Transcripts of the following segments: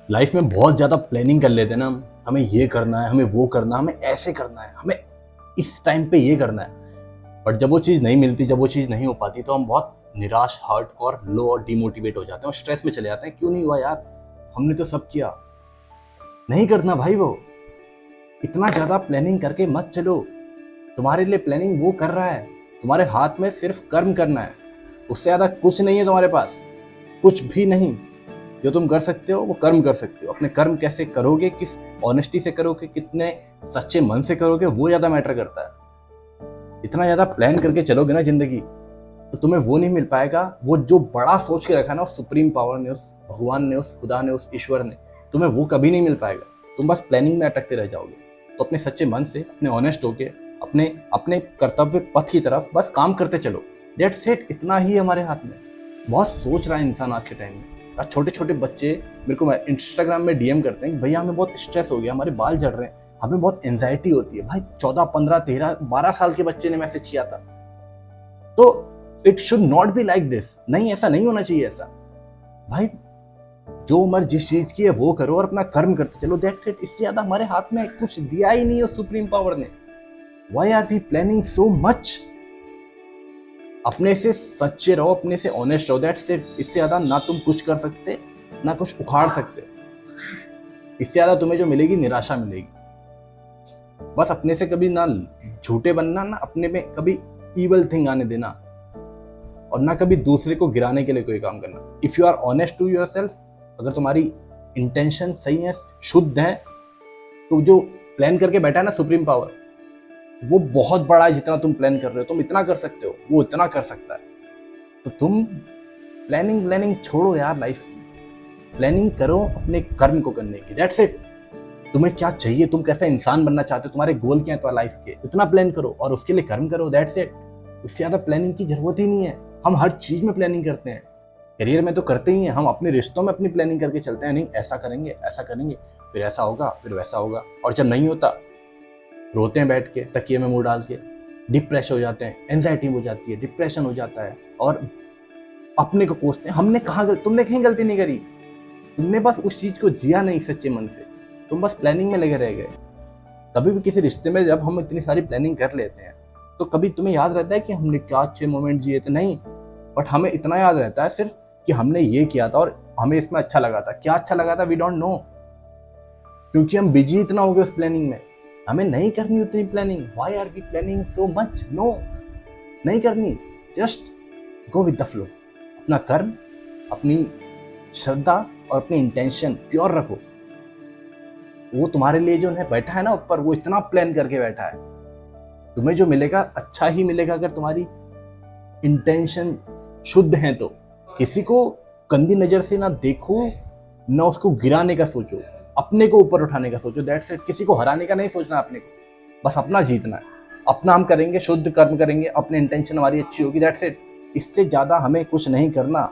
Life में बहुत ज़्यादा प्लानिंग कर लेते हैं ना हमें ये करना है, हमें वो करना है, हमें ऐसे करना है, हमें इस टाइम पे ये करना है। बट जब वो चीज़ नहीं मिलती, जब वो चीज़ नहीं हो पाती, तो हम बहुत निराश, हर्ट और लो और डिमोटिवेट हो जाते हैं और स्ट्रेस में चले जाते हैं। क्यों नहीं हुआ यार, हमने तो सब किया। नहीं करना भाई, वो इतना ज़्यादा प्लानिंग करके मत चलो। तुम्हारे लिए प्लानिंग वो कर रहा है, तुम्हारे हाथ में सिर्फ कर्म करना है। उससे ज़्यादा कुछ नहीं है तुम्हारे पास, कुछ भी नहीं। जो तुम कर सकते हो वो कर्म कर सकते हो। अपने कर्म कैसे करोगे, किस ऑनेस्टी से करोगे, कितने सच्चे मन से करोगे, वो ज़्यादा मैटर करता है। इतना ज़्यादा प्लान करके चलोगे ना जिंदगी, तो तुम्हें वो नहीं मिल पाएगा। वो जो बड़ा सोच के रखा ना उस सुप्रीम पावर ने, उस भगवान ने, उस खुदा ने, उस ईश्वर ने, तुम्हें वो कभी नहीं मिल पाएगा। तुम बस प्लानिंग में अटकते रह जाओगे। तो अपने सच्चे मन से, अपने ऑनेस्ट होके, अपने अपने कर्तव्य पथ की तरफ बस काम करते चलो। That's it. इतना ही हमारे हाथ में। बहुत सोच रहा है इंसान आज के टाइम में। आज छोटे छोटे बच्चे मेरे को इंस्टाग्राम में डीएम करते हैं कि भैया हमें बहुत स्ट्रेस हो गया, हमारे बाल झड़ रहे हैं, हमें बहुत एंजाइटी होती है। भाई 14, 15, 13, 12 साल के बच्चे ने मैसेज किया था। तो it should not be like this. नहीं, ऐसा नहीं होना चाहिए। ऐसा भाई, जो उम्र जिस चीज की है वो करो और अपना कर्म करते चलो। That's it. इससे ज्यादा हमारे हाथ में कुछ दिया ही नहीं है सुप्रीम पावर ने। Why are we planning so much? अपने से सच्चे रहो, अपने से ऑनेस्ट रहो। That's it. इससे ज्यादा ना तुम कुछ कर सकते, ना कुछ उखाड़ सकते। इससे ज्यादा तुम्हें जो मिलेगी निराशा मिलेगी। बस अपने से कभी ना झूठे बनना, ना अपने में कभी ईवल थिंग आने देना, और ना कभी दूसरे को गिराने के लिए कोई काम करना। If you are honest to yourself, अगर तुम्हारी इंटेंशन सही है, शुद्ध है, तो जो प्लान करके बैठा है ना सुप्रीम पावर, वो बहुत बड़ा है। जितना तुम प्लान कर रहे हो, तुम इतना कर सकते हो, वो इतना कर सकता है। तो तुम प्लानिंग प्लानिंग छोड़ो यार। लाइफ की प्लानिंग करो अपने कर्म को करने की। That's it. तुम्हें क्या चाहिए, तुम कैसा इंसान बनना चाहते हो, तुम्हारे गोल क्या है तो लाइफ के, इतना प्लान करो और उसके लिए कर्म करो। That's it. उससे ज्यादा प्लानिंग की जरूरत ही नहीं है। हम हर चीज में प्लानिंग करते हैं, करियर में तो करते ही हैं। हम अपने रिश्तों में अपनी प्लानिंग करके चलते हैं, नहीं ऐसा करेंगे, ऐसा करेंगे, फिर ऐसा होगा, फिर वैसा होगा। और जब नहीं होता, रोते हैं बैठ के तकिए में मुंह डाल के, डिप्रेस हो जाते हैं, एंजाइटी हो जाती है, डिप्रेशन हो जाता है, और अपने को कोसते हैं। हमने कहा, तुमने कहीं गलती नहीं करी, तुमने बस उस चीज को जिया नहीं सच्चे मन से। तुम बस प्लानिंग में लगे रह गए। कभी भी किसी रिश्ते में जब हम इतनी सारी प्लानिंग कर लेते हैं, तो कभी तुम्हें याद रहता है कि हमने क्या अच्छे मोमेंट जिए थे? नहीं। बट हमें इतना याद रहता है सिर्फ कि हमने ये किया था और हमें इसमें अच्छा लगा था। क्या अच्छा लगा था वी डोंट नो, क्योंकि हम बिजी इतना हो गए उस प्लानिंग में। हमें नहीं करनी उतनी planning. Why are we planning so much? No, नहीं करनी। Just go with the flow. अपना कर्म, अपनी श्रद्धा और अपनी इंटेंशन प्योर रखो। वो तुम्हारे लिए जो है बैठा है ना ऊपर, वो इतना प्लान करके बैठा है। तुम्हें जो मिलेगा अच्छा ही मिलेगा अगर तुम्हारी इंटेंशन शुद्ध है तो। किसी को गंदी नजर से ना देखो, ना उसको गिराने का सोचो, अपने को ऊपर उठाने का सोचो। That's it. किसी को हराने का नहीं सोचना अपने को, बस अपना जीतना है। अपना हम करेंगे, शुद्ध कर्म करेंगे, अपनी इंटेंशन हमारी अच्छी होगी। That's it. इससे ज्यादा हमें कुछ नहीं करना।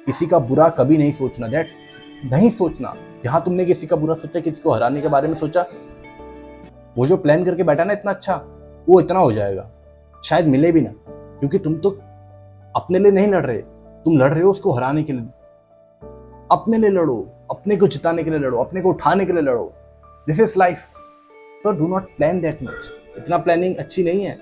किसी का बुरा कभी नहीं सोचना। दैट नहीं सोचना। जहां तुमने किसी का बुरा सोचा, किसी को हराने के बारे में सोचा, वो जो प्लान करके बैठा ना इतना अच्छा, वो इतना हो जाएगा, शायद मिले भी ना। क्योंकि तुम तो अपने लिए नहीं लड़ रहे, तुम लड़ रहे हो उसको हराने के लिए। अपने लिए लड़ो, अपने को जिताने के लिए लड़ो, अपने को उठाने के लिए लड़ो। This is life. तो do not plan that much. इतना प्लानिंग अच्छी नहीं है।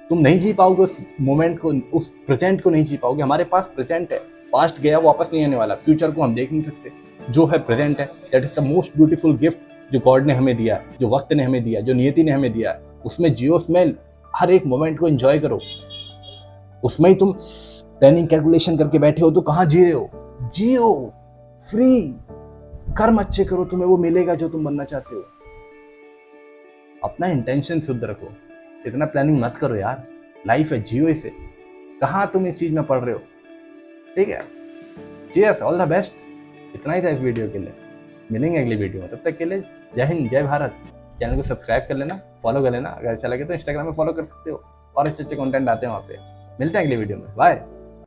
तुम नहीं जी पाओगे उस मोमेंट को, उस प्रेजेंट को नहीं जी पाओगे। हमारे पास प्रेजेंट है, पास्ट गया वापस नहीं आने वाला, फ्यूचर को हम देख नहीं सकते। जो है प्रेजेंट है, that is the most beautiful gift जो गॉड ने हमें दिया है, जो वक्त ने हमें दिया, जो नियति ने हमें दिया है। उसमें जियो, उसमें हर एक मोमेंट को एंजॉय करो। उसमें ही तुम प्लानिंग कैलकुलेशन करके बैठे हो तो कहाँ जी रहे हो? जियो फ्री, कर्म अच्छे करो, तुम्हें वो मिलेगा जो तुम बनना चाहते हो। अपना इंटेंशन शुद्ध रखो। इतना प्लानिंग मत करो यार। लाइफ है, जियो इसे। कहाँ तुम इस चीज में पढ़ रहे हो? ठीक है, चीयर्स, ऑल द बेस्ट। इतना ही था इस वीडियो के लिए। मिलेंगे अगली वीडियो में, तब तक के लिए जय हिंद, जय भारत। चैनल को सब्सक्राइब कर लेना, फॉलो कर लेना। अगर अच्छा लगे तो इंस्टाग्राम में फॉलो कर सकते हो, और अच्छे अच्छे कंटेंट आते हैं वहाँ पे। मिलते हैं अगली वीडियो में। बाय।